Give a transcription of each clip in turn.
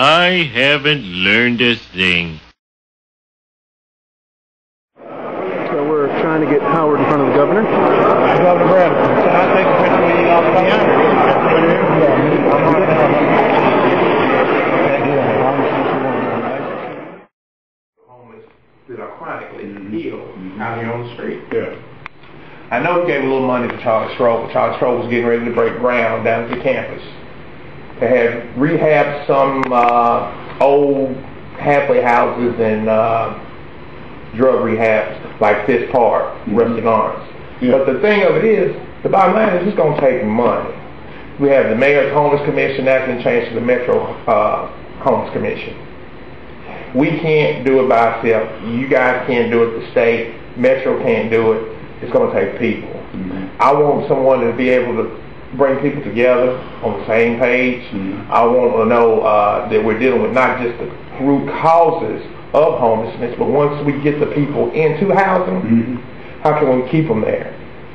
I haven't learned a thing. So we're trying to get Howard in front of the governor. Governor Brad, can I take a picture with you off the homeless that are chronically ill out here on the street. Yeah. I know he gave a little money to Charlie Stroll. Charlie Stroll was getting ready to break ground down at the campus. They had rehabbed some old halfway houses and drug rehabs like Fisk Park, Rustic Arms. Yeah. But the thing of it is, the bottom line is it's going to take money. We have the Mayor's Homeless Commission that can change to the Metro Homeless Commission. We can't do it by ourselves. You guys can't do it. The state, Metro can't do it. It's going to take people. I want someone to be able to bring people together on the same page. I want to know that we're dealing with not just the root causes of homelessness, but once we get the people into housing, how can we keep them there?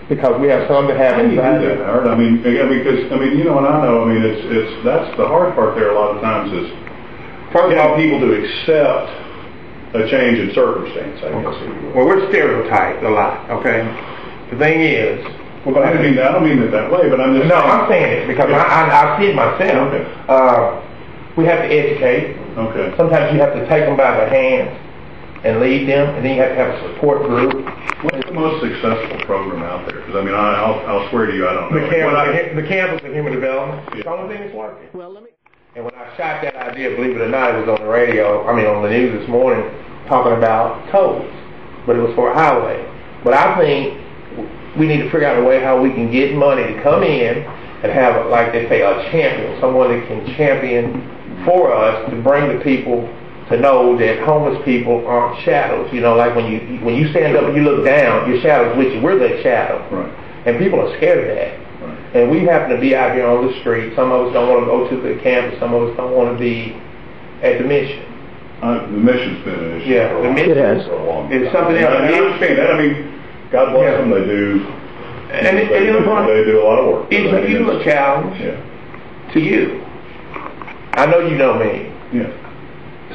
Because we have some that have anxiety. I mean, because you know, and I know. I mean, it's that's the hard part there. A lot of times is getting people to accept a change in circumstance. I guess. Well, we're stereotyped a lot. Okay. The thing is. Well, but I don't mean it that way. But I'm just. No, I'm saying it because I see it myself. Okay. We have to educate. Okay. Sometimes you have to take them by the hand and lead them, and then you have to have a support group. What's the most successful program out there? Because I mean, I'll swear to you, I don't know. The campus of human development. It's the only thing that's working. Well, let me. And when I shot that idea, believe it or not, it was on the radio. I mean, on the news this morning, talking about tolls, but it was for a highway. But I think we need to figure out a way how we can get money to come in and have, like they say, a champion, someone that can champion for us to bring the people to know that homeless people aren't shadows. You know, like when you stand up and you look down, your shadow's with you. We're that shadow. Right. And people are scared of that. Right. And we happen to be out here on the street. Some of us don't want to go to the campus. Some of us don't want to be at the mission. The mission's been an issue. Yeah, the mission has. It's something else. I understand that. I mean, God bless them. They do. And they do a lot of work. It's a huge challenge to you. I know you know me. Yeah.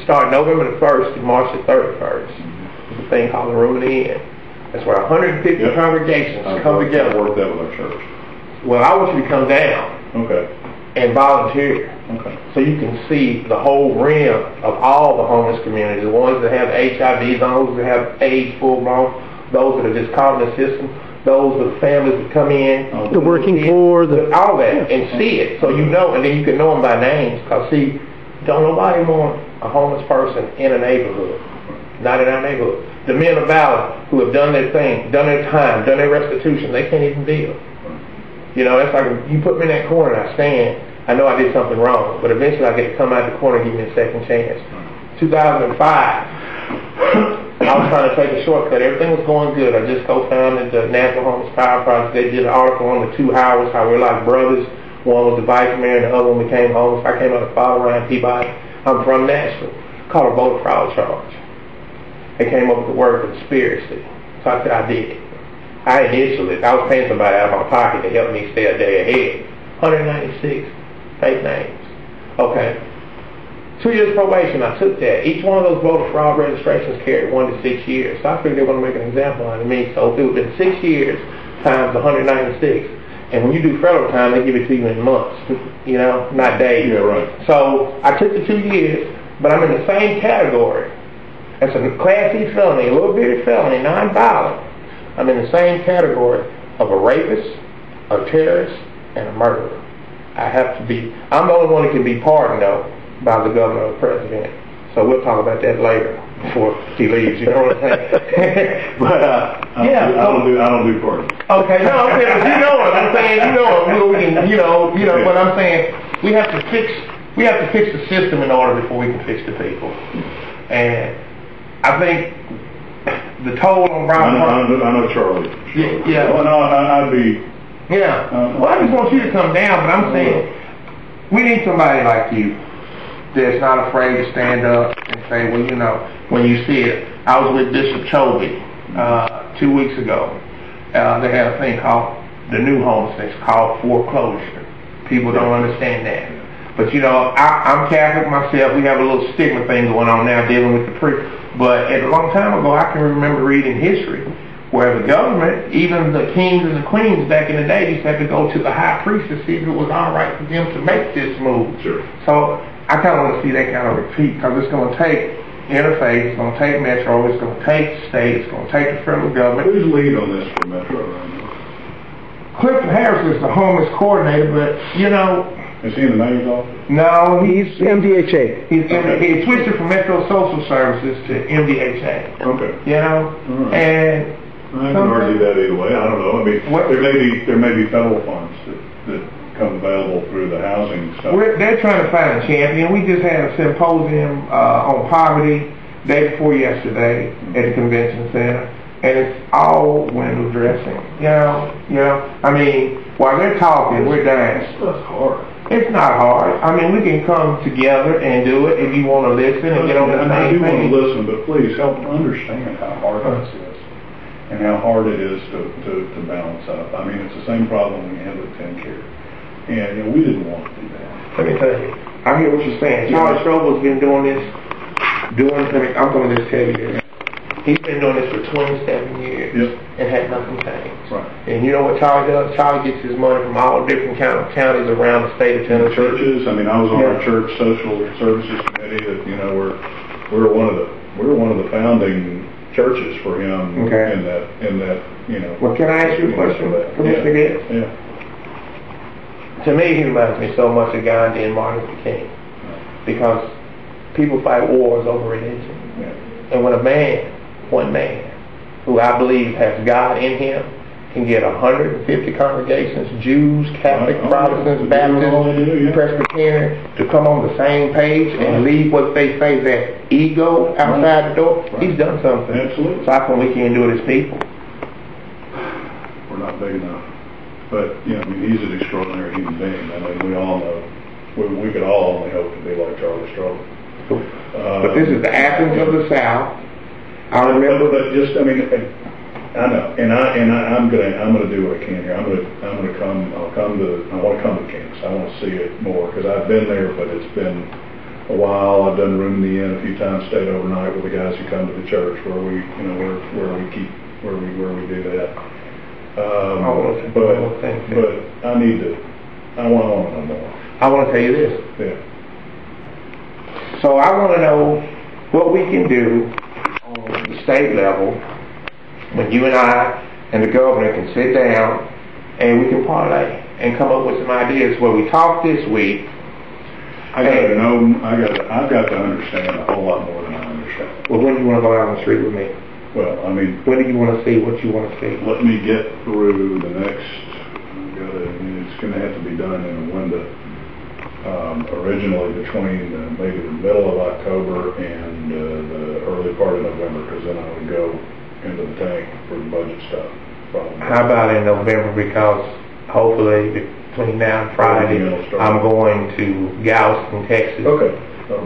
Start November the 1st to March the 31st. There's a thing called the Room in the Inn. That's where 150 congregations come together. I work that with our church. Well, I want you to come down and volunteer. Okay. So you can see the whole rim of all the homeless communities, the ones that have HIV, those that have AIDS full-blown, those that are just caught in the system, those with families that come in. The working poor. All that, and see it. So you know, and then you can know them by names. Because see, don't nobody want a homeless person in a neighborhood. Not in our neighborhood. The men of valor who have done their thing, done their time, done their restitution, they can't even deal. You know, that's like you put me in that corner and I stand, I know I did something wrong, but eventually I get to come out the corner and give me a second chance. 2005, I was trying to take a shortcut. Everything was going good. I just co-founded the National Homeless Power Project. They did an article on the two Howards, how we're like brothers. One was the vice mayor and the other one became homeless. I came out of Father Ryan Peabody. I'm from Nashville. Called a voter fraud charge. They came up with the word conspiracy. So I said I did it. I initialed it. I was paying somebody out of my pocket to help me stay a day ahead. 196 fake names. Okay. 2 years probation, I took that. Each one of those voter fraud registrations carried 1 to 6 years. So I figured they were going to make an example out of me. So it would have been 6 years times 196. And when you do federal time, they give it to you in months, you know, not days. Yeah, right. So I took the 2 years, but I'm in the same category. That's a Class E felony, a little bitty felony, non-violent. I'm in the same category of a rapist, a terrorist, and a murderer. I'm the only one that can be pardoned, though, by the governor or the president. So we'll talk about that later before he leaves. You know what I'm saying? But I don't do pardons. Okay, no, I'm saying, but you know what I'm saying. You know what you know. But I'm saying we have to fix the system in order before we can fix the people. And I think the toll on Brown. I know Charlie. Yeah. Well, no, I'd be. Yeah. Well, I just want you to come down, but I'm saying we need somebody like you that's not afraid to stand up and say, well, you know, when you see it. I was with Bishop Chovy 2 weeks ago. They had a thing called the new homelessness called foreclosure. People don't understand that. But you know, I'm Catholic myself. We have a little stigma thing going on now dealing with the priest. But a long time ago, I can remember reading history where the government, even the kings and the queens back in the day, used to have to go to the high priest to see if it was all right for them to make this move. Sure. So I kind of want to see that kind of repeat, because it's going to take interface, it's going to take Metro, it's going to take state, it's going to take the federal government. Who's the lead on this for Metro right now? Clifton Harris is the homeless coordinator, but you know. Is he in the mayor's office? No, He's MDHA. he switched it from Metro Social Services to MDHA. Okay. You know, Right. and I can argue that either way. I don't know. I mean, there may be federal funds that come available through the housing stuff. they're trying to find a champion. We just had a symposium on poverty day before yesterday at the convention center, and it's all window dressing. You know. I mean, while they're talking, we're dancing. That's hard. It's not hard. I mean, we can come together and do it if you want to listen and get on the I same do want page. to listen, but please help understand how hard this is and how hard it is to balance up. I mean, it's the same problem we had with 10 Care. And you know, we didn't want to do that. Let me tell you, I hear what you're saying. Charlie Strobel's been doing this, I'm going to just tell you this. He's been doing this for 27 years and had nothing changed. Right. And you know what Charlie does? Charlie gets his money from all different counties around the state of Tennessee. Churches. I mean, I was on our church social services committee. That you know, we're one of the founding churches for him. Okay. In that you know. Well, can I ask you a question, Commissioner Goetz? Yeah. To me, he reminds me so much of Gandhi and Martin Luther King, because people fight wars over religion, and when one man, who I believe has God in him, can get 150 congregations, Jews, Catholic, Protestants, Baptists, Presbyterian, to come on the same page and leave what they say that ego outside the door. He's done something. Absolutely. So how come we can't do it as people? We're not big enough. But you know, I mean, he's an extraordinary human being. I mean, we all know. We could all only hope to be like Charlie Strobel. But this is the Athens of the South. I remember. But just, I mean, I know, and I'm gonna do what I can here. I want to come to campus. I want to see it more, because I've been there, but it's been a while. I've done room in the inn a few times, stayed overnight with the guys who come to the church where we do that. But I want to know more. I want to tell you this. Yeah. So I want to know what we can do on the state level when you and I and the governor can sit down and we can parlay and come up with some ideas where we talk this week. I've got to understand a whole lot more than I understand. Well, when do you want to go out on the street with me? Well, I mean, when do you want to see what you want to see? Let me get through the next. It's going to have to be done in a window. Originally between maybe the middle of October and the early part of November, because then I would go into the tank for the budget stuff. Probably. How about in November? Because hopefully between now and Friday, I'm going to Galveston, Texas. Okay.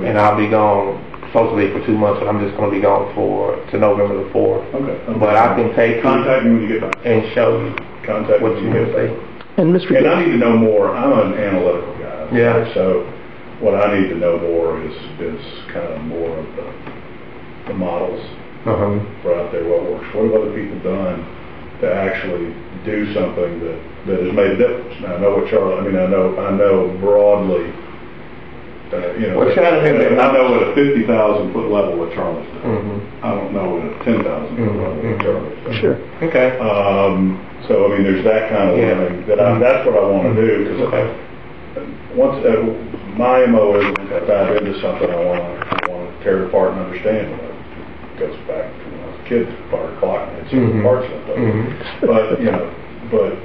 And I'll be gone. Supposed to be for 2 months, but I'm just going to be gone to November the 4th. Okay. But I can take contact me when you get back and show you what you want to see. And Mr. And I need to know more. I'm an analytical guy. Yeah. So what I need to know more is kind of more of the models for out there. What works? What have other people done to actually do something that has made a difference? Now, I know what Charlie. I mean, I know broadly. You know, I know at a 50,000 foot level what Charlie's done. I don't know at a 10,000 foot level what Charlie's done. Sure. Okay. So I mean, there's that kind of thing that's what I want to do, because once my MO is if I dive into something, I want to tear it apart and understand it. It goes back to when I was a kid, fire clock and some parts of it. But you know, but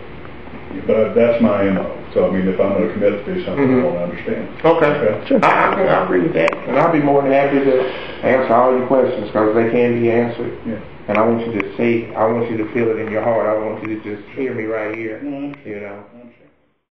that's my MO. So, I mean, if I'm going to commit to do something, I want to understand. Okay. Sure. I agree with that. And I'll be more than happy to answer all your questions, because they can be answered. Yeah. And I want you to see, I want you to feel it in your heart. I want you to just hear me right here. You know.